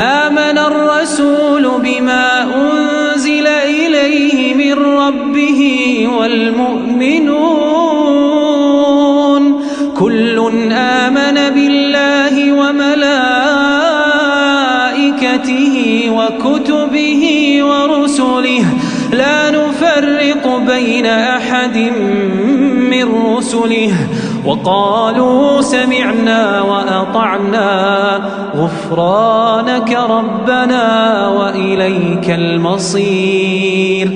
آمن الرسول بما أنزل إليه من ربه والمؤمنون كل آمن بالله وملائكته وكتبه ورسله لا نفرق بين أحد من رسله وقالوا سمعنا وأطعنا غفرانك ربنا وإليك المصير.